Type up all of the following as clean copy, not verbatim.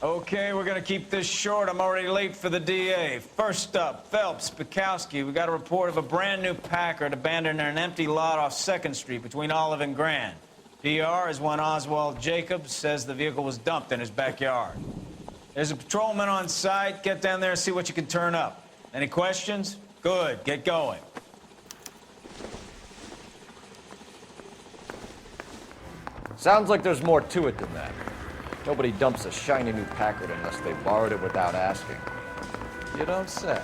Okay, we're gonna keep this short. I'm already late for the DA. First up, Phelps, Bukowski. We got a report of a brand new Packard abandoned in an empty lot off 2nd Street between Olive and Grand. PR is one Oswald Jacobs says the vehicle was dumped in his backyard. There's a patrolman on site. Get down there and see what you can turn up. Any questions? Good, get going. Sounds like there's more to it than that. Nobody dumps a shiny new Packard unless they borrowed it without asking. You don't say.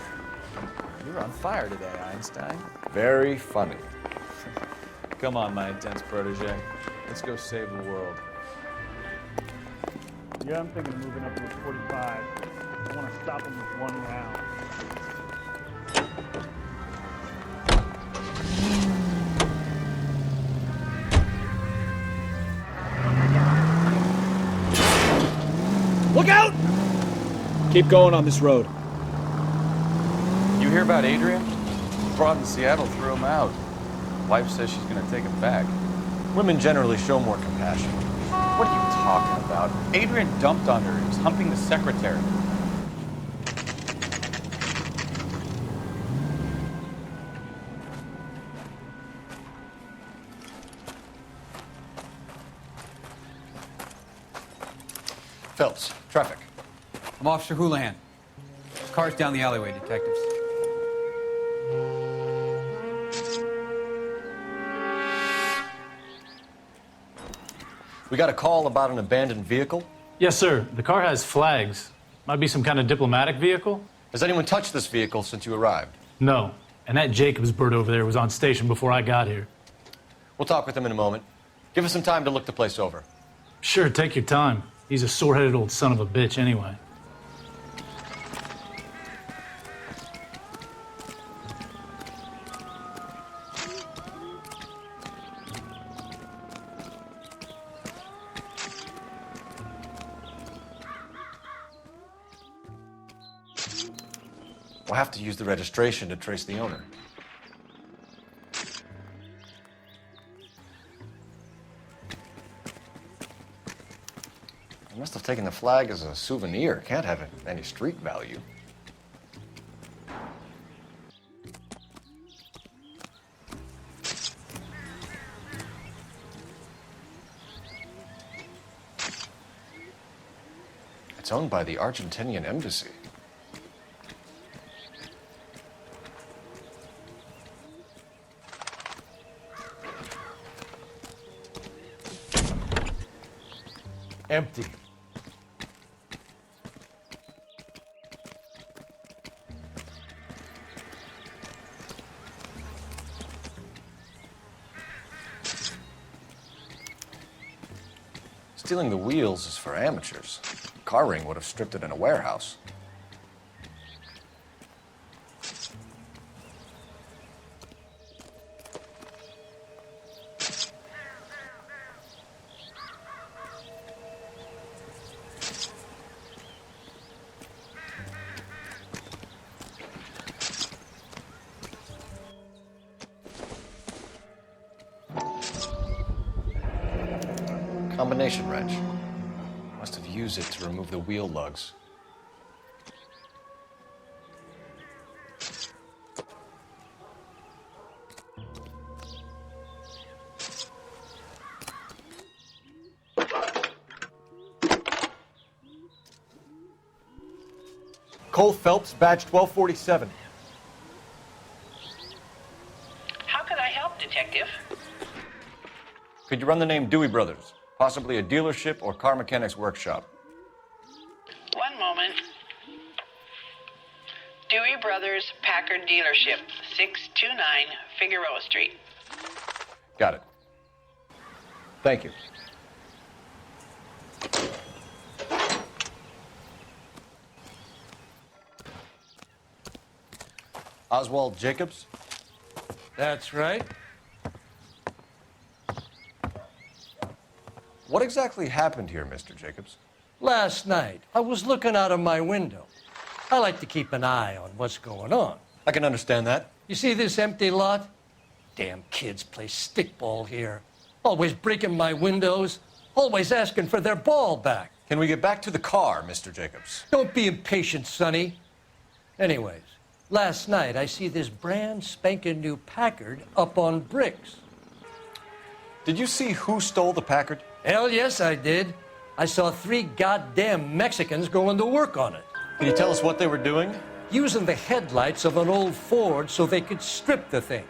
You're on fire today, Einstein. Very funny. Come on, my intense protege. Let's go save the world. Yeah, I'm thinking of moving up to a 45. I want to stop him with one round. Look out! Keep going on this road. You hear about Adrian? Fraud in Seattle threw him out. Wife says she's gonna take him back. Women generally show more compassion. What are you talking about? Adrian dumped on her. He was humping the secretary. Phelps, traffic. I'm Officer Houlihan. Car's down the alleyway, detectives. We got a call about an abandoned vehicle. Yes, sir. The car has flags. Might be some kind of diplomatic vehicle? Has anyone touched this vehicle since you arrived? No. And that Jacobs bird over there was on station before I got here. We'll talk with him in a moment. Give us some time to look the place over. Sure, take your time. He's a sore-headed old son of a bitch anyway. We'll have to use the registration to trace the owner. He must have taken the flag as a souvenir. Can't have any street value. It's owned by the Argentinian embassy. Empty. Stealing the wheels is for amateurs. Car ring would have stripped it in a warehouse. Combination wrench. Must have used it to remove the wheel lugs. Cole Phelps, badge 1247. How can I help, Detective? Could you run the name Dewey Brothers? Possibly a dealership or car mechanics workshop. One moment. Dewey Brothers Packard Dealership, 629 Figueroa Street. Got it. Thank you. Oswald Jacobs? That's right. What exactly happened here, Mr. Jacobs? Last night, I was looking out of my window. I like to keep an eye on what's going on. I can understand that. You see this empty lot? Damn kids play stickball here. Always breaking my windows, always asking for their ball back. Can we get back to the car, Mr. Jacobs? Don't be impatient, Sonny. Anyways, last night I see this brand spanking new Packard up on bricks. Did you see who stole the Packard? Hell yes, I did. I saw 3 goddamn Mexicans going to work on it, Can you tell us what they were doing? using the headlights of an old Ford so they could strip the thing.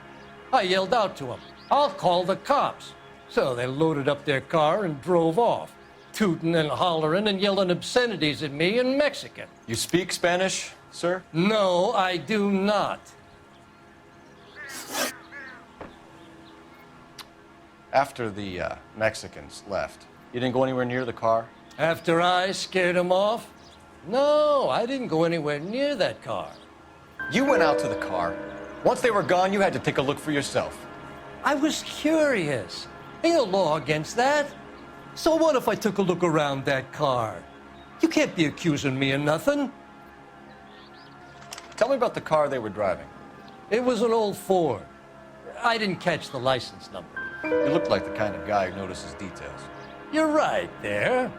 I yelled out to them, "I'll call the cops." So they loaded up their car and drove off, tooting and hollering and yelling obscenities at me in Mexican. You speak Spanish, sir? No, I do not. After the Mexicans left, you didn't go anywhere near the car? After I scared them off? No, I didn't go anywhere near that car. You went out to the car. Once they were gone, you had to take a look for yourself. I was curious. Ain't no law against that. So what if I took a look around that car? You can't be accusing me of nothing. Tell me about the car they were driving. It was an old Ford. I didn't catch the license number. You looked like the kind of guy who notices details. You're right there.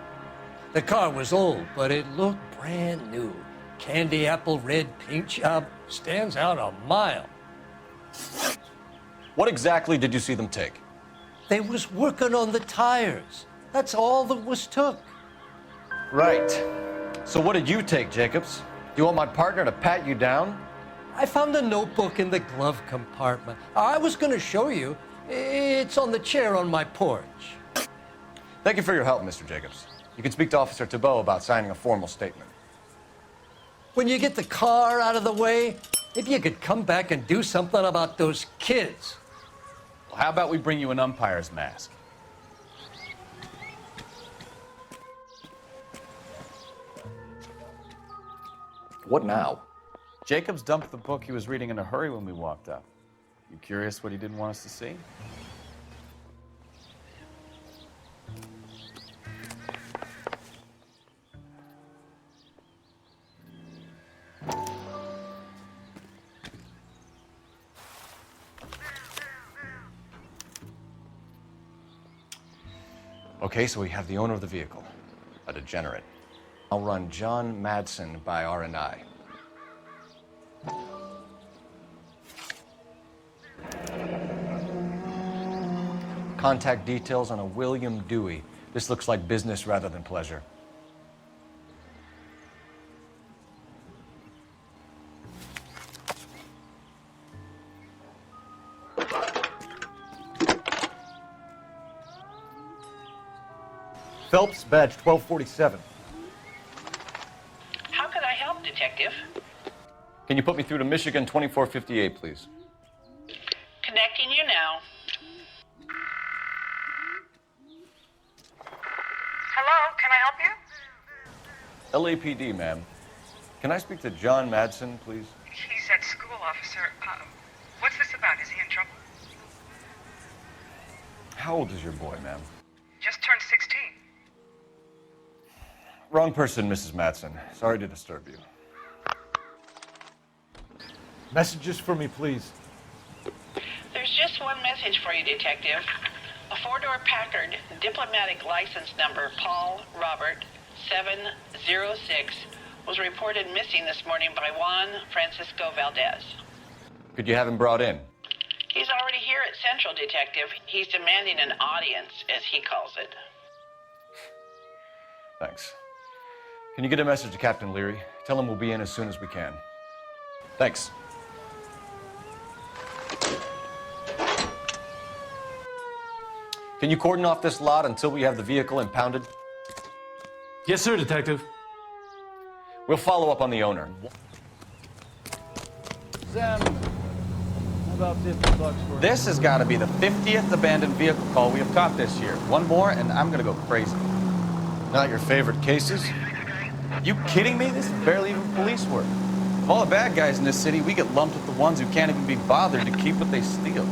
The car was old, but it looked brand new. Candy apple red paint job stands out a mile. What exactly did you see them take? They was working on the tires. That's all that was took. Right. So what did you take, Jacobs? Do you want my partner to pat you down? I found a notebook in the glove compartment. I was going to show you. It's on the chair on my porch. Thank you for your help, Mr. Jacobs. You can speak to Officer Thibault about signing a formal statement. When you get the car out of the way, if you could come back and do something about those kids. Well, how about we bring you an umpire's mask? What now? Jacobs dumped the book he was reading in a hurry when we walked up. You curious what he didn't want us to see? Okay, so we have the owner of the vehicle, a degenerate. I'll run John Madsen by R&I. Contact details on a William Dewey. This looks like business rather than pleasure. Phelps, badge 1247. How could I help, Detective? Can you put me through to Michigan 2458, please? Connecting you now. Hello, can I help you? LAPD, ma'am. Can I speak to John Madsen, please? He's at school, officer. What's this about? Is he in trouble? How old is your boy, ma'am? Just turned 16. Wrong person, Mrs. Madsen. Sorry to disturb you. Messages for me, please. There's just one message for you, Detective. A 4-door Packard, diplomatic license number Paul Robert 706, was reported missing this morning by Juan Francisco Valdez. Could you have him brought in? He's already here at Central, Detective. He's demanding an audience, as he calls it. Thanks. Can you get a message to Captain Leary? Tell him we'll be in as soon as we can. Thanks. Can you cordon off this lot until we have the vehicle impounded? Yes, sir, Detective. We'll follow up on the owner. Sam, how about $50 for This has got to be the 50th abandoned vehicle call we have caught this year. One more, and I'm going to go crazy. Not your favorite cases? You kidding me? This is barely even police work. Of all the bad guys in this city, we get lumped with the ones who can't even be bothered to keep what they steal.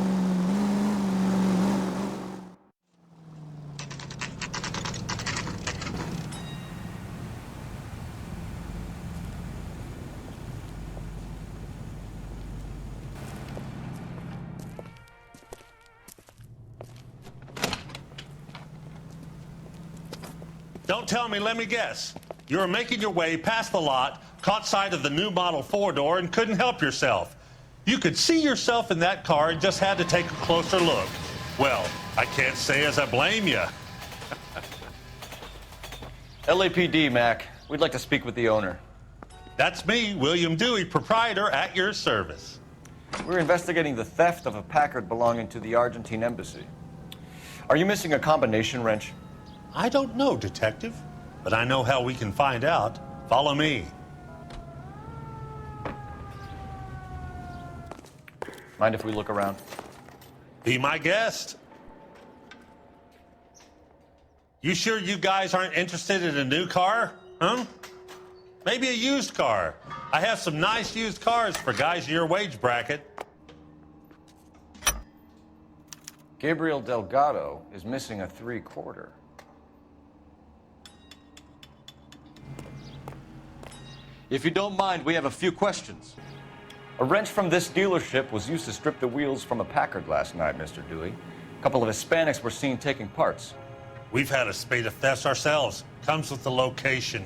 Don't tell me, let me guess. You were making your way past the lot, caught sight of the new model four-door, and couldn't help yourself. You could see yourself in that car and just had to take a closer look. Well, I can't say as I blame you. LAPD, Mac. We'd like to speak with the owner. That's me, William Dewey, proprietor, at your service. We're investigating the theft of a Packard belonging to the Argentine embassy. Are you missing a combination wrench? I don't know, Detective, but I know how we can find out. Follow me. Mind if we look around? Be my guest. You sure you guys aren't interested in a new car? Huh? Maybe a used car. I have some nice used cars for guys in your wage bracket. Gabriel Delgado is missing a 3/4. If you don't mind, we have a few questions. A wrench from this dealership was used to strip the wheels from a Packard last night, Mr. Dewey. A couple of Hispanics were seen taking parts. We've had a spate of thefts ourselves. Comes with the location.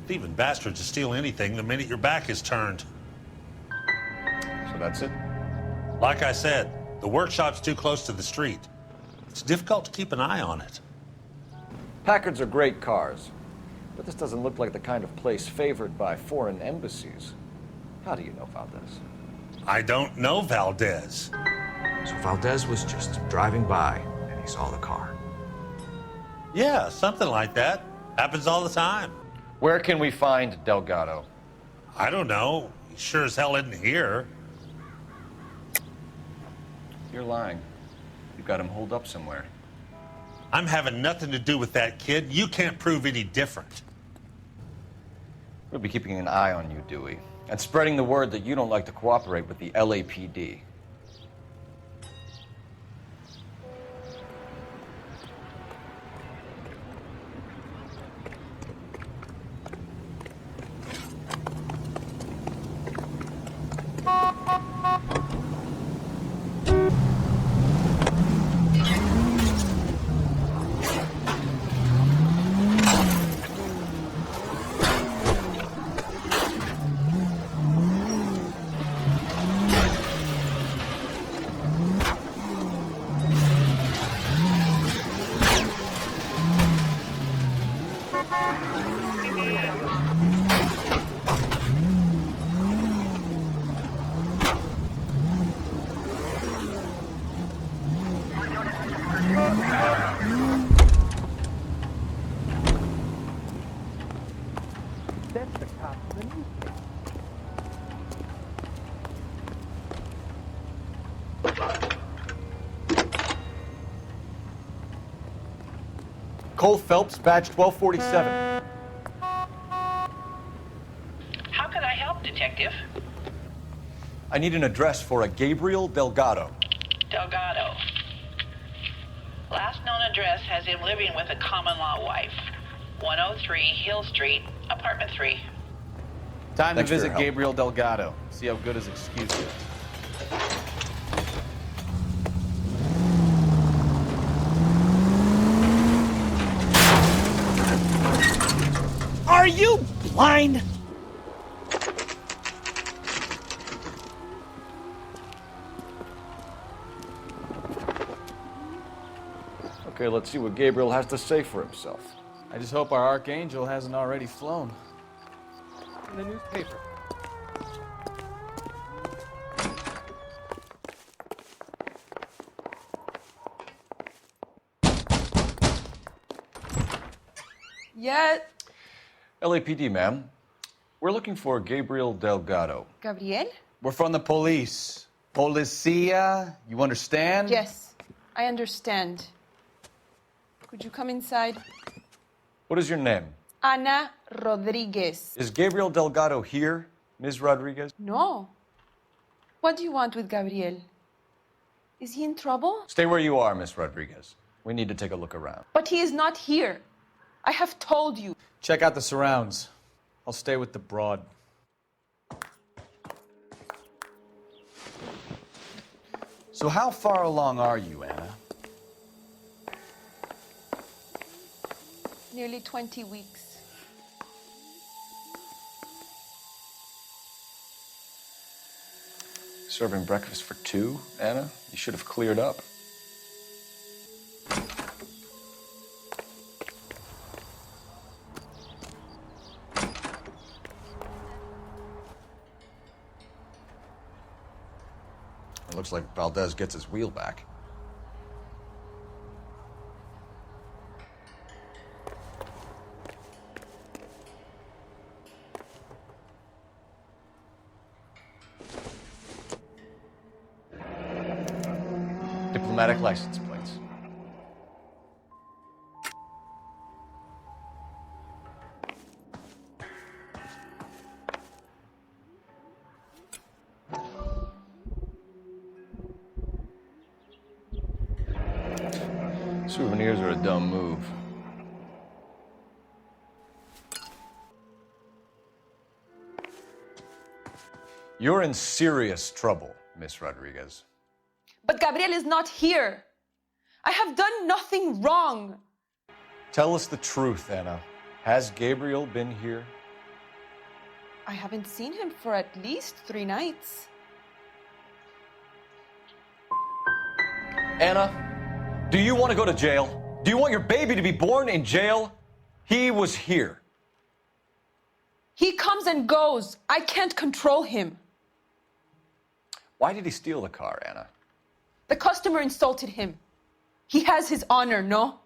Thieving bastards to steal anything the minute your back is turned. So that's it? Like I said, the workshop's too close to the street. It's difficult to keep an eye on it. Packards are great cars, but this doesn't look like the kind of place favored by foreign embassies. How do you know Valdez? I don't know Valdez. So Valdez was just driving by and he saw the car. Yeah, something like that. Happens all the time. Where can we find Delgado? I don't know. He sure as hell isn't here. You're lying. You've got him holed up somewhere. I'm having nothing to do with that kid. You can't prove any different. We'll be keeping an eye on you, Dewey, and spreading the word that you don't like to cooperate with the LAPD. Cole Phelps, badge 1247. How can I help, Detective? I need an address for a Gabriel Delgado. Delgado. Last known address has him living with a common-law wife. 103 Hill Street, apartment 3. Time Thanks to for visit your help. Gabriel Delgado. See how good his excuse is. Are you blind? Okay, let's see what Gabriel has to say for himself. I just hope our archangel hasn't already flown. In the newspaper. Yeah, LAPD, ma'am. We're looking for Gabriel Delgado. Gabriel? We're from the police. Policia, you understand? Yes, I understand. Could you come inside? What is your name? Ana Rodriguez. Is Gabriel Delgado here, Ms. Rodriguez? No. What do you want with Gabriel? Is he in trouble? Stay where you are, Miss Rodriguez. We need to take a look around. But he is not here. I have told you. Check out the surrounds. I'll stay with the broad. So how far along are you, Anna? Nearly 20 weeks. Serving breakfast for two, Anna? You should have cleared up. It looks like Valdez gets his wheel back. Diplomatic license plates. Souvenirs are a dumb move. You're in serious trouble, Miss Rodriguez. But Gabriel is not here. I have done nothing wrong. Tell us the truth, Anna. Has Gabriel been here? I haven't seen him for at least 3 nights. Anna, do you want to go to jail? Do you want your baby to be born in jail? He was here. He comes and goes. I can't control him. Why did he steal the car, Anna? The customer insulted him. He has his honor, no?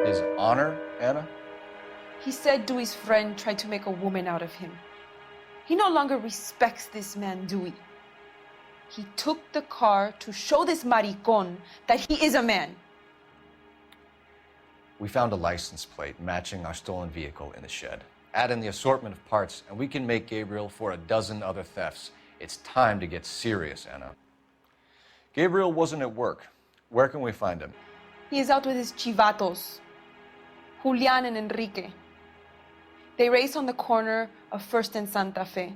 His honor, Anna? He said Dewey's friend tried to make a woman out of him. He no longer respects this man, Dewey. He took the car to show this maricón that he is a man. We found a license plate matching our stolen vehicle in the shed. Add in the assortment of parts, and we can make Gabriel for a dozen other thefts. It's time to get serious, Anna. Gabriel wasn't at work. Where can we find him? He is out with his chivatos, Julian and Enrique. They race on the corner of First and Santa Fe.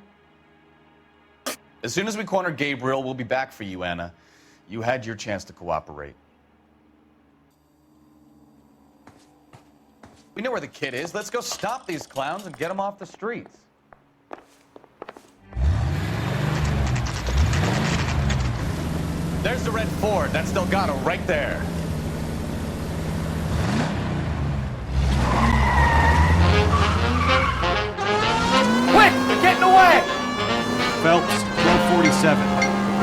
As soon as we corner Gabriel, we'll be back for you, Anna. You had your chance to cooperate. We know where the kid is. Let's go stop these clowns and get them off the streets. There's the red Ford. That's Delgado right there. Quick! They're getting away! Phelps, 1247.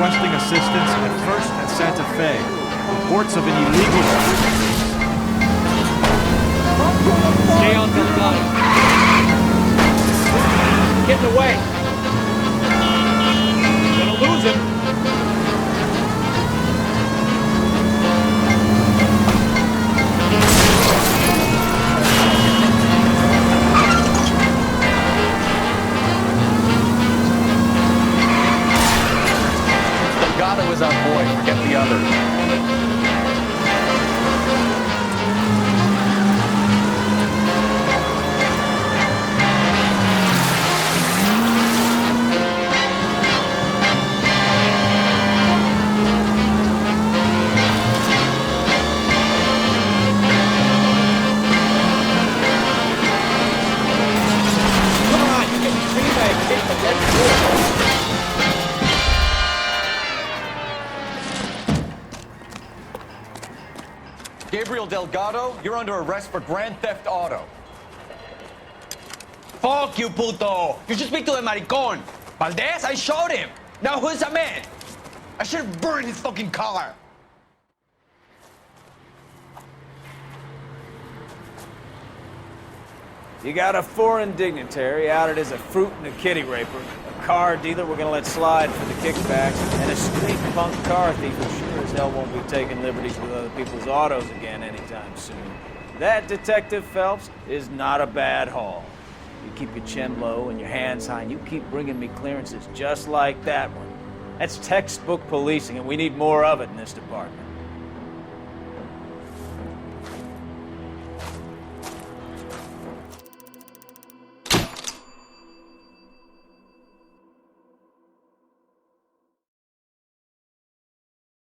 Requesting assistance at First and Santa Fe. Reports of an illegal... Stay on Delgado. Getting away. Gonna lose him. Delgado is our boy. Forget the others. Gabriel Delgado, you're under arrest for grand theft auto. Fuck you, puto! You should speak to the maricón. Valdez, I showed him. Now who's a man? I should have burned his fucking car. You got a foreign dignitary outed as a fruit and a kitty raper, a car dealer we're gonna let slide for the kickbacks, and a street punk car thief who sure as hell won't be taking liberties with other people's autos again anytime soon. That, Detective Phelps, is not a bad haul. You keep your chin low and your hands high, and you keep bringing me clearances just like that one. That's textbook policing, and we need more of it in this department.